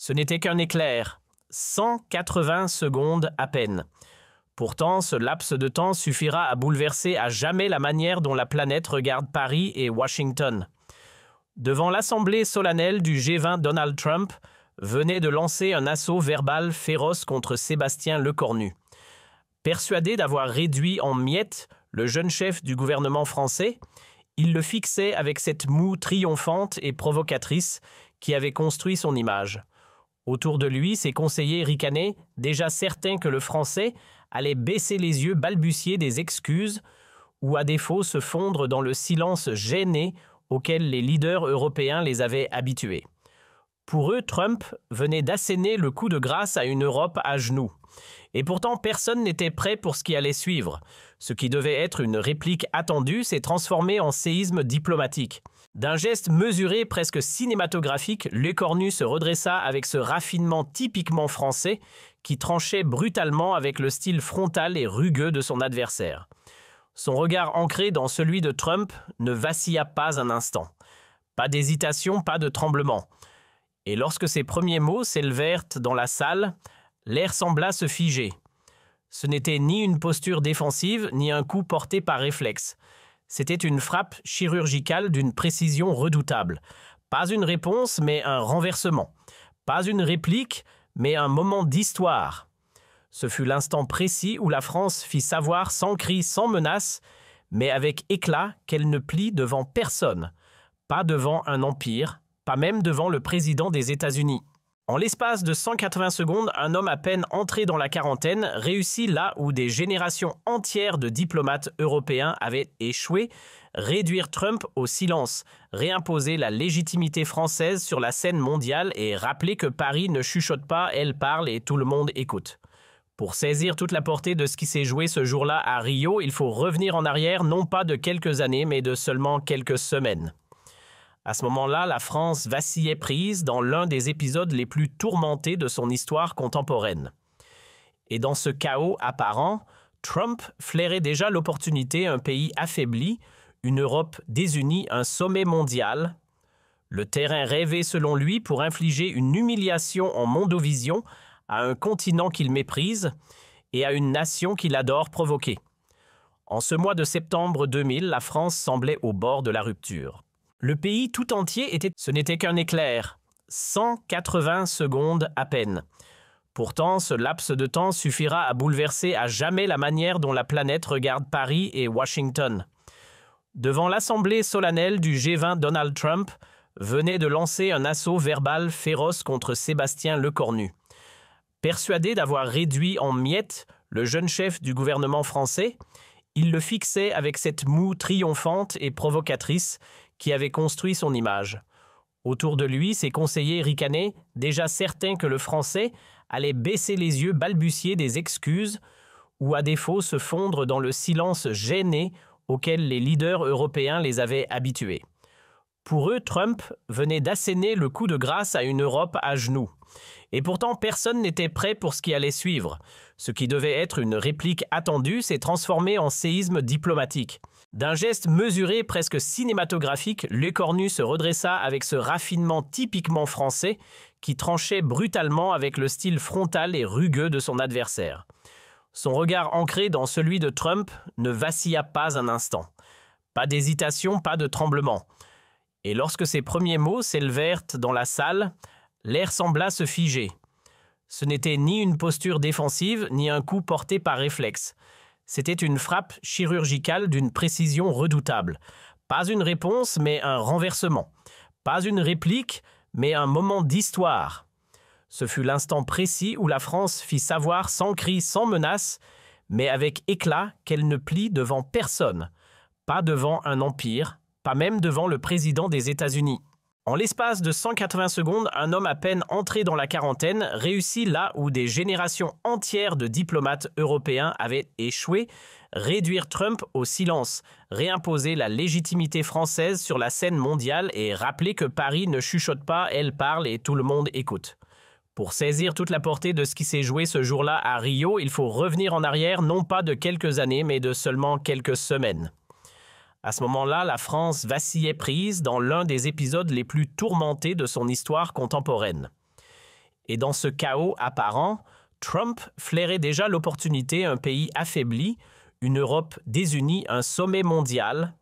Ce n'était qu'un éclair, 180 secondes à peine. Pourtant, ce laps de temps suffira à bouleverser à jamais la manière dont la planète regarde Paris et Washington. Devant l'assemblée solennelle du G20, Donald Trump venait de lancer un assaut verbal féroce contre Sébastien Lecornu. Persuadé d'avoir réduit en miettes le jeune chef du gouvernement français, il le fixait avec cette moue triomphante et provocatrice qui avait construit son image. Autour de lui, ses conseillers ricanaient, déjà certains que le Français allait baisser les yeux, balbutier des excuses ou à défaut se fondre dans le silence gêné auquel les leaders européens les avaient habitués. Pour eux, Trump venait d'asséner le coup de grâce à une Europe à genoux. Et pourtant, personne n'était prêt pour ce qui allait suivre. Ce qui devait être une réplique attendue s'est transformé en séisme diplomatique. D'un geste mesuré, presque cinématographique, Lecornu se redressa avec ce raffinement typiquement français qui tranchait brutalement avec le style frontal et rugueux de son adversaire. Son regard ancré dans celui de Trump ne vacilla pas un instant. Pas d'hésitation, pas de tremblement. Et lorsque ces premiers mots s'élevèrent dans la salle, l'air sembla se figer. Ce n'était ni une posture défensive, ni un coup porté par réflexe. C'était une frappe chirurgicale d'une précision redoutable. Pas une réponse, mais un renversement. Pas une réplique, mais un moment d'histoire. Ce fut l'instant précis où la France fit savoir sans cri, sans menace, mais avec éclat qu'elle ne plie devant personne. Pas devant un empire, pas même devant le président des États-Unis. En l'espace de 180 secondes, un homme à peine entré dans la quarantaine réussit là où des générations entières de diplomates européens avaient échoué, réduire Trump au silence, réimposer la légitimité française sur la scène mondiale et rappeler que Paris ne chuchote pas, elle parle et tout le monde écoute. Pour saisir toute la portée de ce qui s'est joué ce jour-là à Rio, il faut revenir en arrière non pas de quelques années mais de seulement quelques semaines. À ce moment-là, la France vacillait prise dans l'un des épisodes les plus tourmentés de son histoire contemporaine. Et dans ce chaos apparent, Trump flairait déjà l'opportunité, un pays affaibli, une Europe désunie, un sommet mondial, le terrain rêvé selon lui pour infliger une humiliation en mondovision à un continent qu'il méprise et à une nation qu'il adore provoquer. En ce mois de septembre 2000, la France semblait au bord de la rupture. Le pays tout entier ce n'était qu'un éclair, 180 secondes à peine. Pourtant, ce laps de temps suffira à bouleverser à jamais la manière dont la planète regarde Paris et Washington. Devant l'assemblée solennelle du G20, Donald Trump venait de lancer un assaut verbal féroce contre Sébastien Lecornu. Persuadé d'avoir réduit en miettes le jeune chef du gouvernement français, il le fixait avec cette moue triomphante et provocatrice qui avait construit son image. Autour de lui, ses conseillers ricanaient, déjà certains que le Français allait baisser les yeux, balbutier des excuses ou à défaut se fondre dans le silence gêné auquel les leaders européens les avaient habitués. Pour eux, Trump venait d'asséner le coup de grâce à une Europe à genoux. Et pourtant, personne n'était prêt pour ce qui allait suivre. Ce qui devait être une réplique attendue s'est transformé en séisme diplomatique. D'un geste mesuré, presque cinématographique, Lecornu se redressa avec ce raffinement typiquement français qui tranchait brutalement avec le style frontal et rugueux de son adversaire. Son regard ancré dans celui de Trump ne vacilla pas un instant. Pas d'hésitation, pas de tremblement. Et lorsque ces premiers mots s'élevèrent dans la salle, l'air sembla se figer. Ce n'était ni une posture défensive, ni un coup porté par réflexe. C'était une frappe chirurgicale d'une précision redoutable. Pas une réponse, mais un renversement. Pas une réplique, mais un moment d'histoire. Ce fut l'instant précis où la France fit savoir sans cri, sans menace, mais avec éclat qu'elle ne plie devant personne. Pas devant un empire, pas même devant le président des États-Unis. En l'espace de 180 secondes, un homme à peine entré dans la quarantaine réussit là où des générations entières de diplomates européens avaient échoué, réduire Trump au silence, réimposer la légitimité française sur la scène mondiale et rappeler que Paris ne chuchote pas, elle parle et tout le monde écoute. Pour saisir toute la portée de ce qui s'est joué ce jour-là à Rio, il faut revenir en arrière non pas de quelques années mais de seulement quelques semaines. À ce moment-là, la France vacillait prise dans l'un des épisodes les plus tourmentés de son histoire contemporaine. Et dans ce chaos apparent, Trump flairait déjà l'opportunité, un pays affaibli, une Europe désunie, un sommet mondial.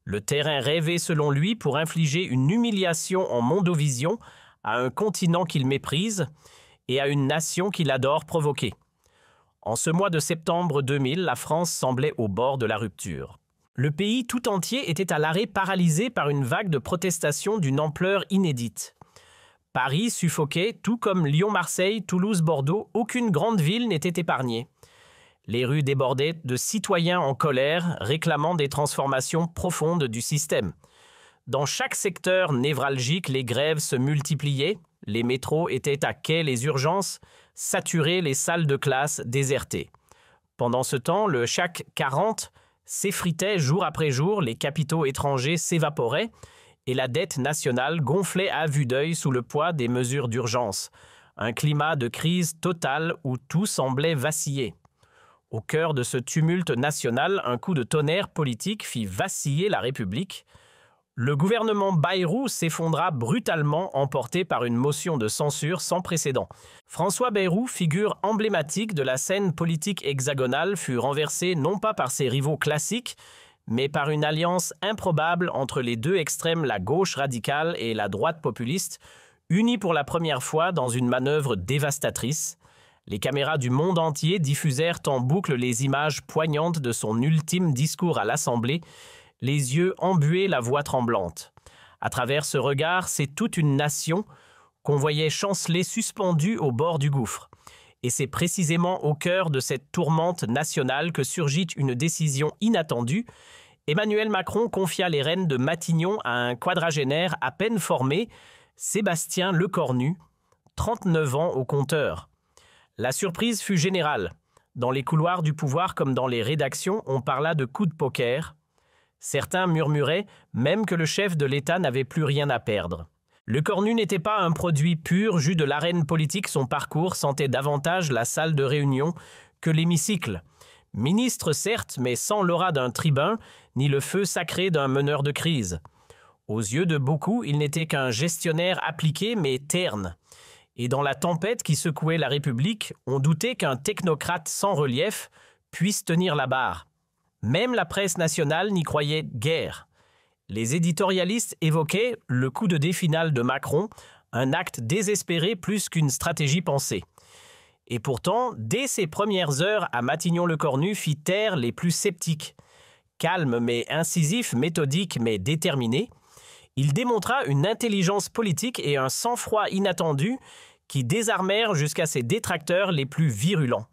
Le terrain rêvé selon lui pour infliger une humiliation en mondovision à un continent qu'il méprise et à une nation qu'il adore provoquer. En ce mois de septembre 2000, la France semblait au bord de la rupture. Le pays tout entier était à l'arrêt, paralysé par une vague de protestations d'une ampleur inédite. Paris suffoquait, tout comme Lyon, Marseille, Toulouse, Bordeaux, aucune grande ville n'était épargnée. Les rues débordaient de citoyens en colère, réclamant des transformations profondes du système. Dans chaque secteur névralgique, les grèves se multipliaient, les métros étaient à quai, les urgences saturées, les salles de classe désertées. Pendant ce temps, le CAC 40 s'effritait jour après jour, les capitaux étrangers s'évaporaient et la dette nationale gonflait à vue d'œil sous le poids des mesures d'urgence. Un climat de crise totale où tout semblait vaciller. Au cœur de ce tumulte national, un coup de tonnerre politique fit vaciller la République. Le gouvernement Bayrou s'effondra brutalement, emporté par une motion de censure sans précédent. François Bayrou, figure emblématique de la scène politique hexagonale, fut renversé non pas par ses rivaux classiques, mais par une alliance improbable entre les deux extrêmes, la gauche radicale et la droite populiste, unies pour la première fois dans une manœuvre dévastatrice. Les caméras du monde entier diffusèrent en boucle les images poignantes de son ultime discours à l'Assemblée, les yeux embués, la voix tremblante. À travers ce regard, c'est toute une nation qu'on voyait chanceler suspendue au bord du gouffre. Et c'est précisément au cœur de cette tourmente nationale que surgit une décision inattendue. Emmanuel Macron confia les rênes de Matignon à un quadragénaire à peine formé, Sébastien Lecornu, 39 ans au compteur. La surprise fut générale. Dans les couloirs du pouvoir comme dans les rédactions, on parla de coup de poker. Certains murmuraient même que le chef de l'État n'avait plus rien à perdre. Lecornu n'était pas un produit pur, jus de l'arène politique, son parcours sentait davantage la salle de réunion que l'hémicycle. Ministre certes, mais sans l'aura d'un tribun, ni le feu sacré d'un meneur de crise. Aux yeux de beaucoup, il n'était qu'un gestionnaire appliqué mais terne. Et dans la tempête qui secouait la République, on doutait qu'un technocrate sans relief puisse tenir la barre. Même la presse nationale n'y croyait guère. Les éditorialistes évoquaient le coup de dé final de Macron, un acte désespéré plus qu'une stratégie pensée. Et pourtant, dès ses premières heures à Matignon-le-Cornu fit taire les plus sceptiques. Calme mais incisif, méthodique mais déterminé, il démontra une intelligence politique et un sang-froid inattendu qui désarmèrent jusqu'à ses détracteurs les plus virulents.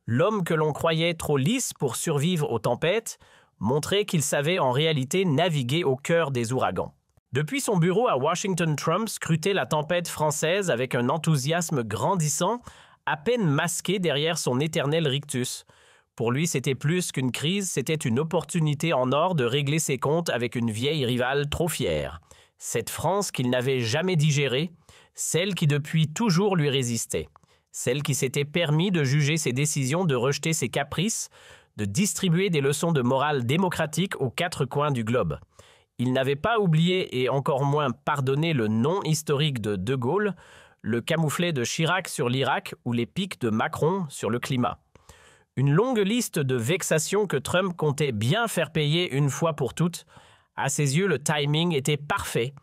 L'homme que l'on croyait trop lisse pour survivre aux tempêtes montrait qu'il savait en réalité naviguer au cœur des ouragans. Depuis son bureau à Washington, Trump scrutait la tempête française avec un enthousiasme grandissant, à peine masqué derrière son éternel rictus. Pour lui, c'était plus qu'une crise, c'était une opportunité en or de régler ses comptes avec une vieille rivale trop fière. Cette France qu'il n'avait jamais digérée, celle qui depuis toujours lui résistait. Celle qui s'était permis de juger ses décisions, de rejeter ses caprices, de distribuer des leçons de morale démocratique aux quatre coins du globe. Il n'avait pas oublié et encore moins pardonné le nom historique de De Gaulle, le camouflet de Chirac sur l'Irak ou les pics de Macron sur le climat. Une longue liste de vexations que Trump comptait bien faire payer une fois pour toutes. À ses yeux, le timing était parfait.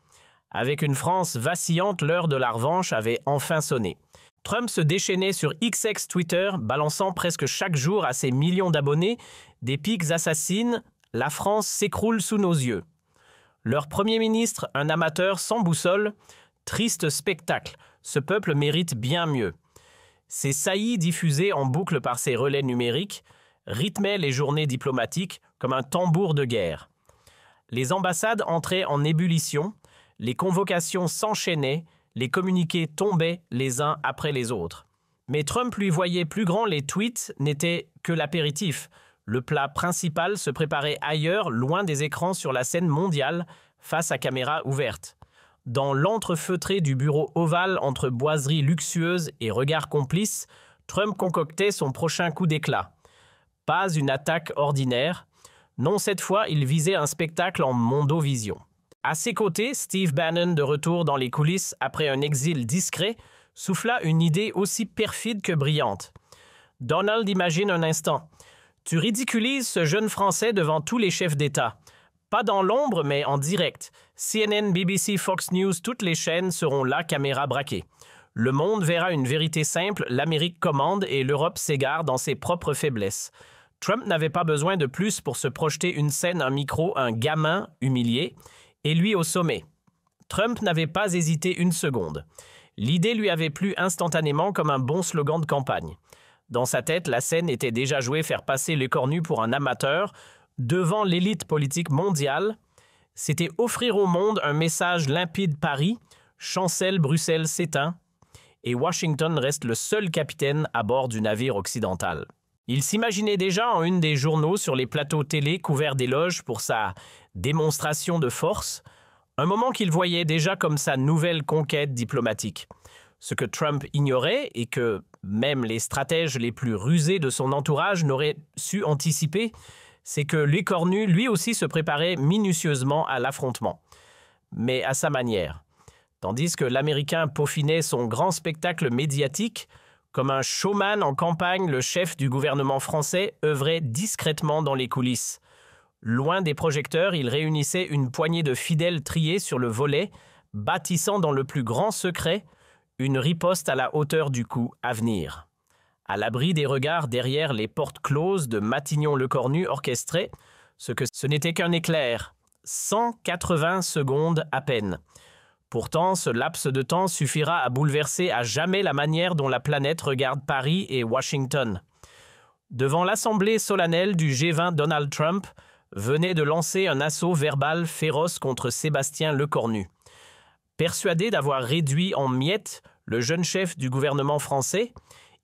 Avec une France vacillante, l'heure de la revanche avait enfin sonné. Trump se déchaînait sur XX Twitter, balançant presque chaque jour à ses millions d'abonnés des piques assassines « La France s'écroule sous nos yeux ». Leur Premier ministre, un amateur sans boussole, triste spectacle, ce peuple mérite bien mieux. Ces saillies diffusées en boucle par ses relais numériques rythmaient les journées diplomatiques comme un tambour de guerre. Les ambassades entraient en ébullition, les convocations s'enchaînaient, les communiqués tombaient les uns après les autres. Mais Trump lui voyait plus grand, les tweets n'étaient que l'apéritif. Le plat principal se préparait ailleurs, loin des écrans sur la scène mondiale, face à caméra ouverte. Dans l'entrefeutré du bureau ovale entre boiseries luxueuses et regards complices, Trump concoctait son prochain coup d'éclat. Pas une attaque ordinaire. Non, cette fois, il visait un spectacle en mondovision. À ses côtés, Steve Bannon, de retour dans les coulisses après un exil discret, souffla une idée aussi perfide que brillante. Donald imagine un instant. Tu ridiculises ce jeune Français devant tous les chefs d'État. Pas dans l'ombre, mais en direct. CNN, BBC, Fox News, toutes les chaînes seront là, caméra braquée. Le monde verra une vérité simple, l'Amérique commande et l'Europe s'égare dans ses propres faiblesses. Trump n'avait pas besoin de plus pour se projeter une scène, un micro, un gamin humilié, et lui au sommet. Trump n'avait pas hésité une seconde. L'idée lui avait plu instantanément comme un bon slogan de campagne. Dans sa tête, la scène était déjà jouée faire passer l'écornu pour un amateur devant l'élite politique mondiale. C'était offrir au monde un message limpide: Paris, chancelle, Bruxelles s'éteint, et Washington reste le seul capitaine à bord du navire occidental. Il s'imaginait déjà en une des journaux sur les plateaux télé couverts d'éloges pour sa démonstration de force, un moment qu'il voyait déjà comme sa nouvelle conquête diplomatique. Ce que Trump ignorait et que même les stratèges les plus rusés de son entourage n'auraient su anticiper, c'est que l'écornu lui aussi se préparait minutieusement à l'affrontement, mais à sa manière. Tandis que l'Américain peaufinait son grand spectacle médiatique, comme un showman en campagne, le chef du gouvernement français œuvrait discrètement dans les coulisses. Loin des projecteurs, il réunissait une poignée de fidèles triés sur le volet, bâtissant dans le plus grand secret une riposte à la hauteur du coup à venir. À l'abri des regards derrière les portes closes de Matignon-le-Cornu orchestré, ce n'était qu'un éclair, 180 secondes à peine. Pourtant, ce laps de temps suffira à bouleverser à jamais la manière dont la planète regarde Paris et Washington. Devant l'assemblée solennelle du G20, Donald Trump venait de lancer un assaut verbal féroce contre Sébastien Lecornu. Persuadé d'avoir réduit en miettes le jeune chef du gouvernement français,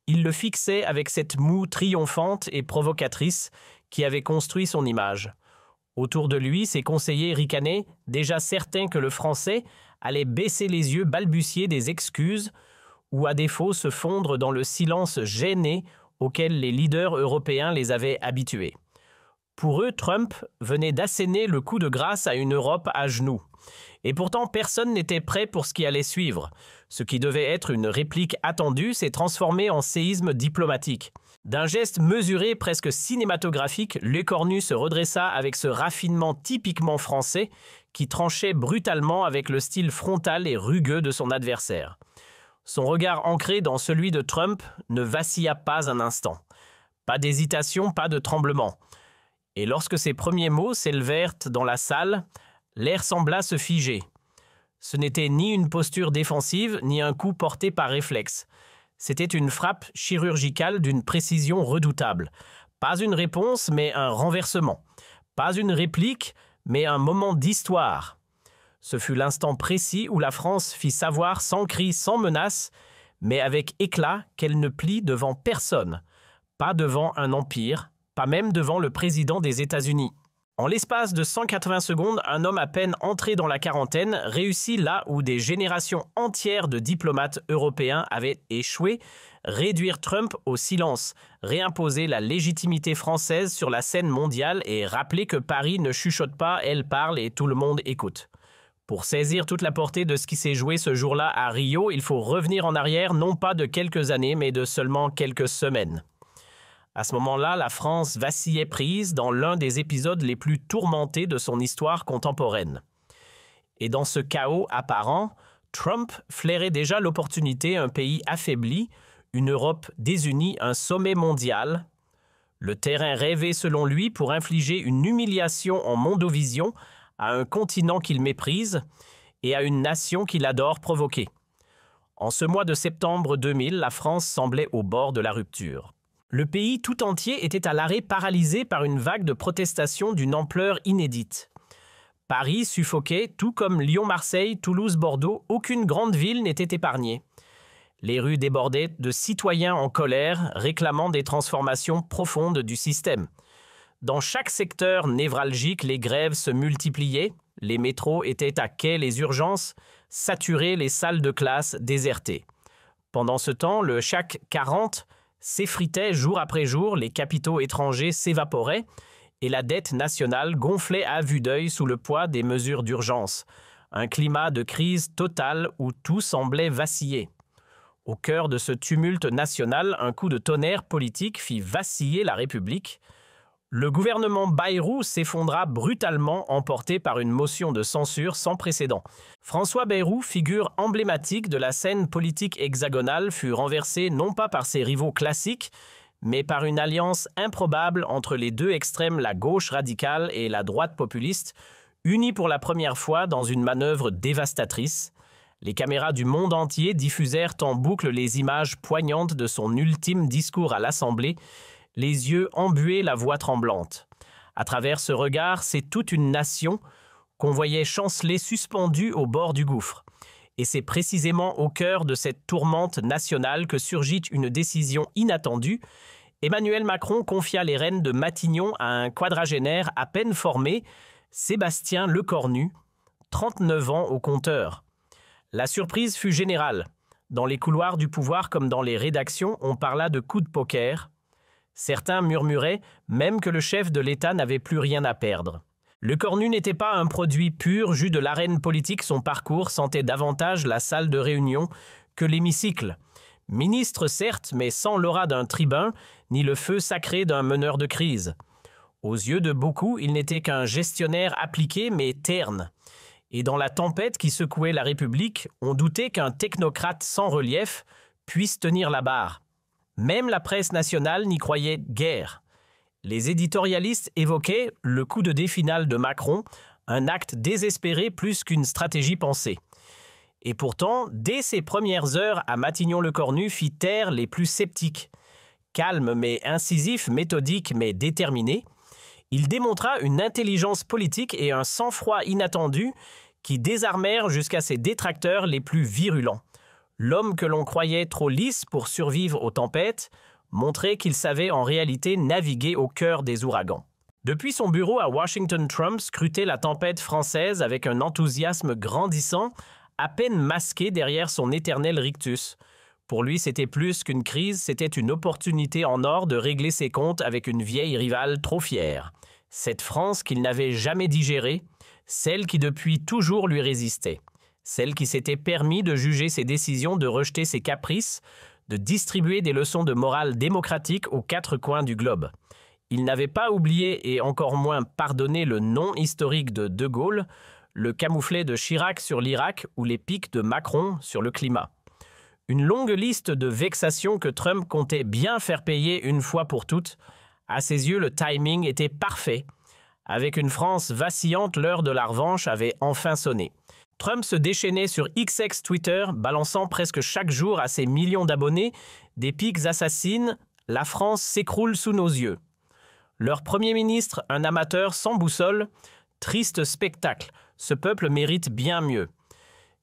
il le fixait avec cette moue triomphante et provocatrice qui avait construit son image. Autour de lui, ses conseillers ricanaient, déjà certains que le Français allait baisser les yeux, balbutier des excuses ou à défaut se fondre dans le silence gêné auquel les leaders européens les avaient habitués. Pour eux, Trump venait d'asséner le coup de grâce à une Europe à genoux. Et pourtant, personne n'était prêt pour ce qui allait suivre. Ce qui devait être une réplique attendue s'est transformé en séisme diplomatique. D'un geste mesuré, presque cinématographique, Lecornu se redressa avec ce raffinement typiquement français qui tranchait brutalement avec le style frontal et rugueux de son adversaire. Son regard ancré dans celui de Trump ne vacilla pas un instant. Pas d'hésitation, pas de tremblement. Et lorsque ces premiers mots s'élevèrent dans la salle, l'air sembla se figer. Ce n'était ni une posture défensive, ni un coup porté par réflexe. C'était une frappe chirurgicale d'une précision redoutable. Pas une réponse, mais un renversement. Pas une réplique, mais un moment d'histoire. Ce fut l'instant précis où la France fit savoir sans cri, sans menace, mais avec éclat qu'elle ne plie devant personne. Pas devant un empire, pas même devant le président des États-Unis. En l'espace de 180 secondes, un homme à peine entré dans la quarantaine réussit là où des générations entières de diplomates européens avaient échoué, réduire Trump au silence, réimposer la légitimité française sur la scène mondiale et rappeler que Paris ne chuchote pas, elle parle et tout le monde écoute. Pour saisir toute la portée de ce qui s'est joué ce jour-là à Rio, il faut revenir en arrière non pas de quelques années, mais de seulement quelques semaines. À ce moment-là, la France vacillait prise dans l'un des épisodes les plus tourmentés de son histoire contemporaine. Et dans ce chaos apparent, Trump flairait déjà l'opportunité, un pays affaibli, une Europe désunie, un sommet mondial. Le terrain rêvé selon lui pour infliger une humiliation en mondovision à un continent qu'il méprise et à une nation qu'il adore provoquer. En ce mois de septembre 2000, la France semblait au bord de la rupture. Le pays tout entier était à l'arrêt, paralysé par une vague de protestations d'une ampleur inédite. Paris suffoquait, tout comme Lyon, Marseille, Toulouse, Bordeaux, aucune grande ville n'était épargnée. Les rues débordaient de citoyens en colère, réclamant des transformations profondes du système. Dans chaque secteur névralgique, les grèves se multipliaient, les métros étaient à quai, les urgences saturées, les salles de classe désertées. Pendant ce temps, le CAC 40 s'effritait jour après jour, les capitaux étrangers s'évaporaient et la dette nationale gonflait à vue d'œil sous le poids des mesures d'urgence. Un climat de crise totale où tout semblait vaciller. Au cœur de ce tumulte national, un coup de tonnerre politique fit vaciller la République. Le gouvernement Bayrou s'effondra brutalement, emporté par une motion de censure sans précédent. François Bayrou, figure emblématique de la scène politique hexagonale, fut renversé non pas par ses rivaux classiques, mais par une alliance improbable entre les deux extrêmes, la gauche radicale et la droite populiste, unies pour la première fois dans une manœuvre dévastatrice. Les caméras du monde entier diffusèrent en boucle les images poignantes de son ultime discours à l'Assemblée, les yeux embués, la voix tremblante. À travers ce regard, c'est toute une nation qu'on voyait chanceler suspendue au bord du gouffre. Et c'est précisément au cœur de cette tourmente nationale que surgit une décision inattendue. Emmanuel Macron confia les rênes de Matignon à un quadragénaire à peine formé, Sébastien Lecornu, 39 ans au compteur. La surprise fut générale. Dans les couloirs du pouvoir comme dans les rédactions, on parla de coup de poker. Certains murmuraient même que le chef de l'État n'avait plus rien à perdre. Lecornu n'était pas un produit pur, jus de l'arène politique, son parcours sentait davantage la salle de réunion que l'hémicycle. Ministre certes, mais sans l'aura d'un tribun, ni le feu sacré d'un meneur de crise. Aux yeux de beaucoup, il n'était qu'un gestionnaire appliqué mais terne. Et dans la tempête qui secouait la République, on doutait qu'un technocrate sans relief puisse tenir la barre. Même la presse nationale n'y croyait guère. Les éditorialistes évoquaient le coup de dé final de Macron, un acte désespéré plus qu'une stratégie pensée. Et pourtant, dès ses premières heures à Matignon-le-Cornu fit taire les plus sceptiques. Calme mais incisif, méthodique mais déterminé, il démontra une intelligence politique et un sang-froid inattendu qui désarmèrent jusqu'à ses détracteurs les plus virulents. L'homme que l'on croyait trop lisse pour survivre aux tempêtes montrait qu'il savait en réalité naviguer au cœur des ouragans. Depuis son bureau à Washington, Trump scrutait la tempête française avec un enthousiasme grandissant, à peine masqué derrière son éternel rictus. Pour lui, c'était plus qu'une crise, c'était une opportunité en or de régler ses comptes avec une vieille rivale trop fière. Cette France qu'il n'avait jamais digérée, celle qui depuis toujours lui résistait. Celle qui s'était permis de juger ses décisions, de rejeter ses caprices, de distribuer des leçons de morale démocratique aux quatre coins du globe. Il n'avait pas oublié et encore moins pardonné le nom historique de De Gaulle, le camouflet de Chirac sur l'Irak ou les pics de Macron sur le climat. Une longue liste de vexations que Trump comptait bien faire payer une fois pour toutes. À ses yeux, le timing était parfait. Avec une France vacillante, l'heure de la revanche avait enfin sonné. Trump se déchaînait sur XX Twitter, balançant presque chaque jour à ses millions d'abonnés des pics assassines « La France s'écroule sous nos yeux ». Leur Premier ministre, un amateur sans boussole, triste spectacle, ce peuple mérite bien mieux.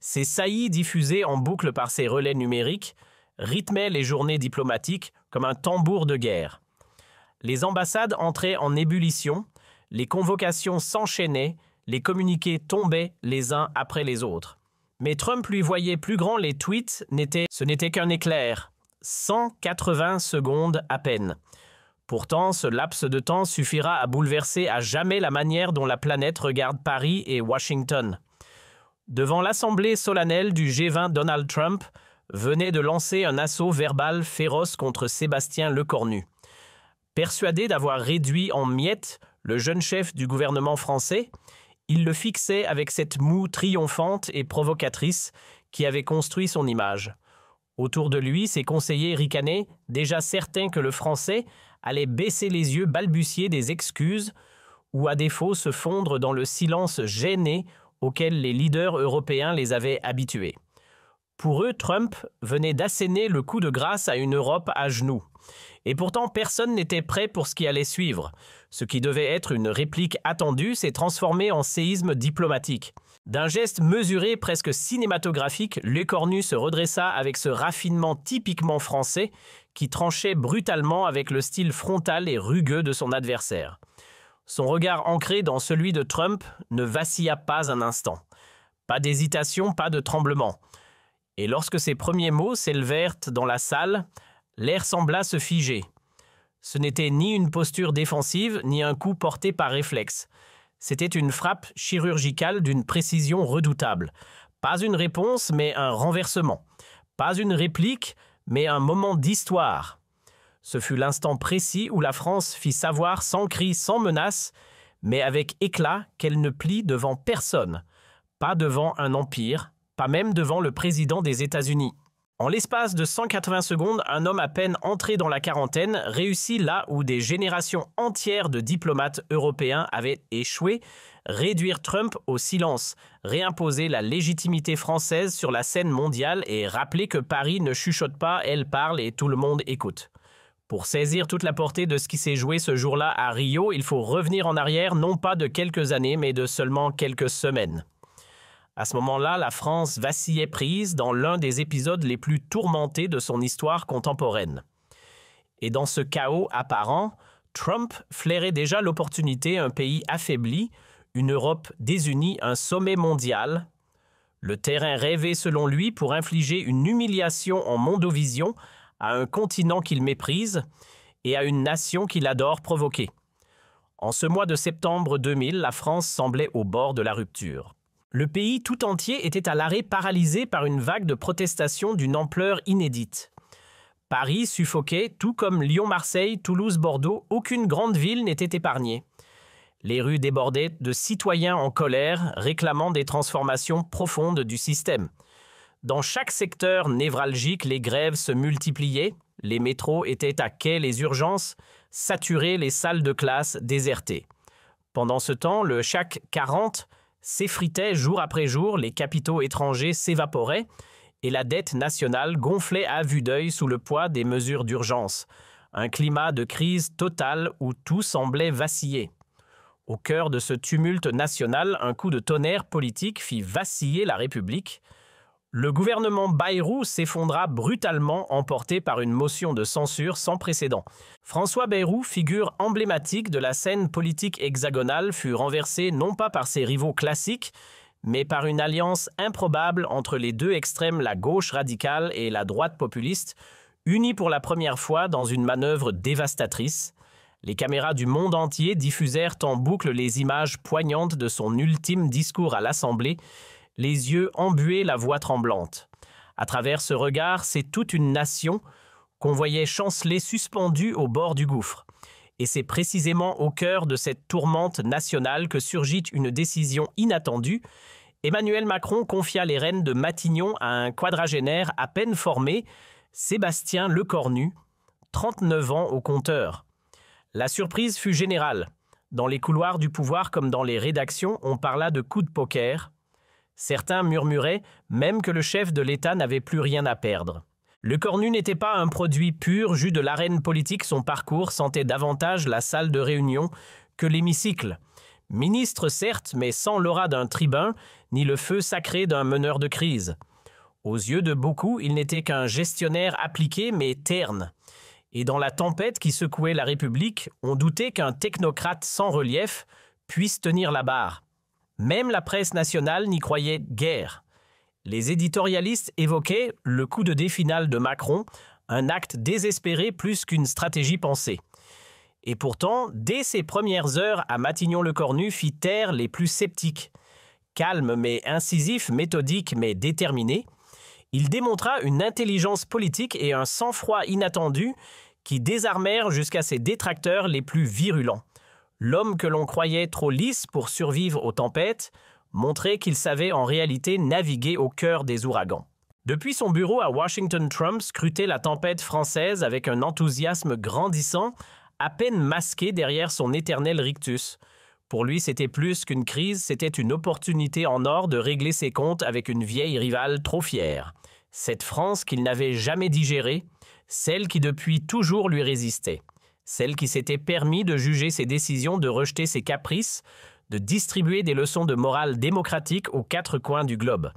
Ces saillies diffusées en boucle par ses relais numériques rythmaient les journées diplomatiques comme un tambour de guerre. Les ambassades entraient en ébullition, les convocations s'enchaînaient, les communiqués tombaient les uns après les autres. Mais Trump lui voyait plus grand, les tweets ce n'était qu'un éclair. 180 secondes à peine. Pourtant, ce laps de temps suffira à bouleverser à jamais la manière dont la planète regarde Paris et Washington. Devant l'assemblée solennelle du G20, Donald Trump venait de lancer un assaut verbal féroce contre Sébastien Lecornu. Persuadé d'avoir réduit en miettes le jeune chef du gouvernement français, il le fixait avec cette moue triomphante et provocatrice qui avait construit son image. Autour de lui, ses conseillers ricanaient, déjà certains que le Français allait baisser les yeux, balbutier des excuses ou à défaut se fondre dans le silence gêné auquel les leaders européens les avaient habitués. Pour eux, Trump venait d'asséner le coup de grâce à une Europe à genoux. Et pourtant, personne n'était prêt pour ce qui allait suivre. Ce qui devait être une réplique attendue s'est transformé en séisme diplomatique. D'un geste mesuré, presque cinématographique, Lecornu se redressa avec ce raffinement typiquement français qui tranchait brutalement avec le style frontal et rugueux de son adversaire. Son regard ancré dans celui de Trump ne vacilla pas un instant. Pas d'hésitation, pas de tremblement. Et lorsque ces premiers mots s'élevèrent dans la salle, l'air sembla se figer. Ce n'était ni une posture défensive, ni un coup porté par réflexe. C'était une frappe chirurgicale d'une précision redoutable. Pas une réponse, mais un renversement. Pas une réplique, mais un moment d'histoire. Ce fut l'instant précis où la France fit savoir sans cri, sans menace, mais avec éclat qu'elle ne plie devant personne, pas devant un empire, pas même devant le président des États-Unis. En l'espace de 180 secondes, un homme à peine entré dans la quarantaine réussit là où des générations entières de diplomates européens avaient échoué, réduire Trump au silence, réimposer la légitimité française sur la scène mondiale et rappeler que Paris ne chuchote pas, elle parle et tout le monde écoute. Pour saisir toute la portée de ce qui s'est joué ce jour-là à Rio, il faut revenir en arrière non pas de quelques années, mais de seulement quelques semaines. À ce moment-là, la France vacillait prise dans l'un des épisodes les plus tourmentés de son histoire contemporaine. Et dans ce chaos apparent, Trump flairait déjà l'opportunité, un pays affaibli, une Europe désunie, un sommet mondial, le terrain rêvé selon lui pour infliger une humiliation en mondovision à un continent qu'il méprise et à une nation qu'il adore provoquer. En ce mois de septembre 2000, la France semblait au bord de la rupture. Le pays tout entier était à l'arrêt, paralysé par une vague de protestations d'une ampleur inédite. Paris suffoquait, tout comme Lyon, Marseille, Toulouse, Bordeaux, aucune grande ville n'était épargnée. Les rues débordaient de citoyens en colère, réclamant des transformations profondes du système. Dans chaque secteur névralgique, les grèves se multipliaient, les métros étaient à quai, les urgences saturées, les salles de classe désertées. Pendant ce temps, le CAC 40 s'effritait jour après jour, les capitaux étrangers s'évaporaient et la dette nationale gonflait à vue d'œil sous le poids des mesures d'urgence. Un climat de crise totale où tout semblait vaciller. Au cœur de ce tumulte national, un coup de tonnerre politique fit vaciller la République. Le gouvernement Bayrou s'effondra brutalement, emporté par une motion de censure sans précédent. François Bayrou, figure emblématique de la scène politique hexagonale, fut renversé non pas par ses rivaux classiques, mais par une alliance improbable entre les deux extrêmes, la gauche radicale et la droite populiste, unis pour la première fois dans une manœuvre dévastatrice. Les caméras du monde entier diffusèrent en boucle les images poignantes de son ultime discours à l'Assemblée, les yeux embués, la voix tremblante. À travers ce regard, c'est toute une nation qu'on voyait chanceler suspendue au bord du gouffre. Et c'est précisément au cœur de cette tourmente nationale que surgit une décision inattendue. Emmanuel Macron confia les rênes de Matignon à un quadragénaire à peine formé, Sébastien Lecornu, 39 ans au compteur. La surprise fut générale. Dans les couloirs du pouvoir comme dans les rédactions, on parla de coup de poker. Certains murmuraient même que le chef de l'État n'avait plus rien à perdre. Lecornu n'était pas un produit pur, jus de l'arène politique, son parcours sentait davantage la salle de réunion que l'hémicycle. Ministre certes, mais sans l'aura d'un tribun, ni le feu sacré d'un meneur de crise. Aux yeux de beaucoup, il n'était qu'un gestionnaire appliqué mais terne. Et dans la tempête qui secouait la République, on doutait qu'un technocrate sans relief puisse tenir la barre. Même la presse nationale n'y croyait guère. Les éditorialistes évoquaient le coup de dé final de Macron, un acte désespéré plus qu'une stratégie pensée. Et pourtant, dès ses premières heures à Matignon-le-Cornu fit taire les plus sceptiques. Calme mais incisif, méthodique mais déterminé, il démontra une intelligence politique et un sang-froid inattendu qui désarmèrent jusqu'à ses détracteurs les plus virulents. L'homme que l'on croyait trop lisse pour survivre aux tempêtes montrait qu'il savait en réalité naviguer au cœur des ouragans. Depuis son bureau à Washington, Trump scrutait la tempête française avec un enthousiasme grandissant, à peine masqué derrière son éternel rictus. Pour lui, c'était plus qu'une crise, c'était une opportunité en or de régler ses comptes avec une vieille rivale trop fière. Cette France qu'il n'avait jamais digérée, celle qui depuis toujours lui résistait. Celle qui s'était permis de juger ses décisions, de rejeter ses caprices, de distribuer des leçons de morale démocratique aux quatre coins du globe.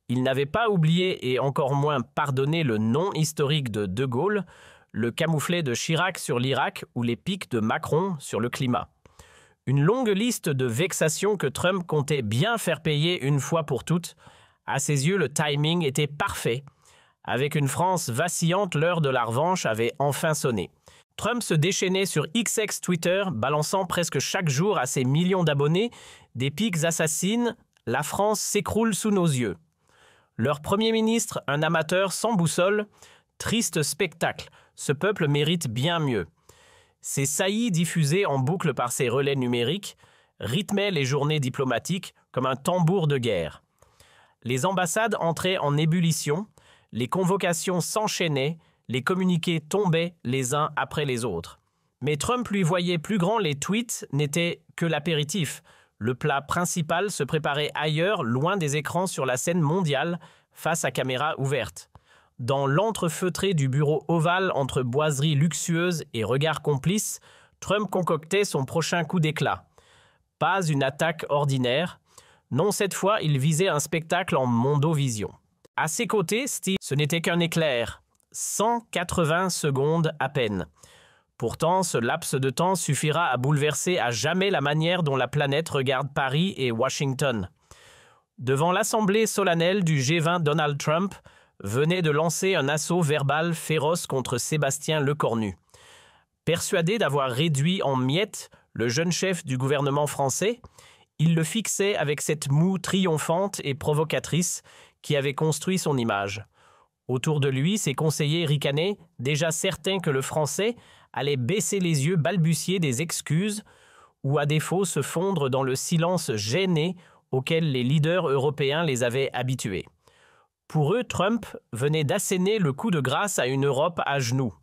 Il n'avait pas oublié et encore moins pardonné le nom historique de De Gaulle, le camouflet de Chirac sur l'Irak ou les pics de Macron sur le climat. Une longue liste de vexations que Trump comptait bien faire payer une fois pour toutes. À ses yeux, le timing était parfait. Avec une France vacillante, l'heure de la revanche avait enfin sonné. Trump se déchaînait sur XX Twitter, balançant presque chaque jour à ses millions d'abonnés des pics assassines « La France s'écroule sous nos yeux ». Leur Premier ministre, un amateur sans boussole, triste spectacle, ce peuple mérite bien mieux. Ces saillies diffusées en boucle par ses relais numériques rythmaient les journées diplomatiques comme un tambour de guerre. Les ambassades entraient en ébullition, les convocations s'enchaînaient, les communiqués tombaient les uns après les autres. Mais Trump lui voyait plus grand, les tweets n'étaient que l'apéritif. Le plat principal se préparait ailleurs, loin des écrans sur la scène mondiale, face à caméra ouverte. Dans l'entrefeutré du bureau ovale entre boiseries luxueuses et regards complices, Trump concoctait son prochain coup d'éclat. Pas une attaque ordinaire. Non, cette fois, il visait un spectacle en mondovision. À ses côtés, Steve, ce n'était qu'un éclair. 180 secondes à peine. Pourtant, ce laps de temps suffira à bouleverser à jamais la manière dont la planète regarde Paris et Washington. Devant l'assemblée solennelle du G20, Donald Trump venait de lancer un assaut verbal féroce contre Sébastien Lecornu. Persuadé d'avoir réduit en miettes le jeune chef du gouvernement français, il le fixait avec cette moue triomphante et provocatrice qui avait construit son image. Autour de lui, ses conseillers ricanaient, déjà certains que le Français allait baisser les yeux, balbutier des excuses, ou à défaut se fondre dans le silence gêné auquel les leaders européens les avaient habitués. Pour eux, Trump venait d'asséner le coup de grâce à une Europe à genoux.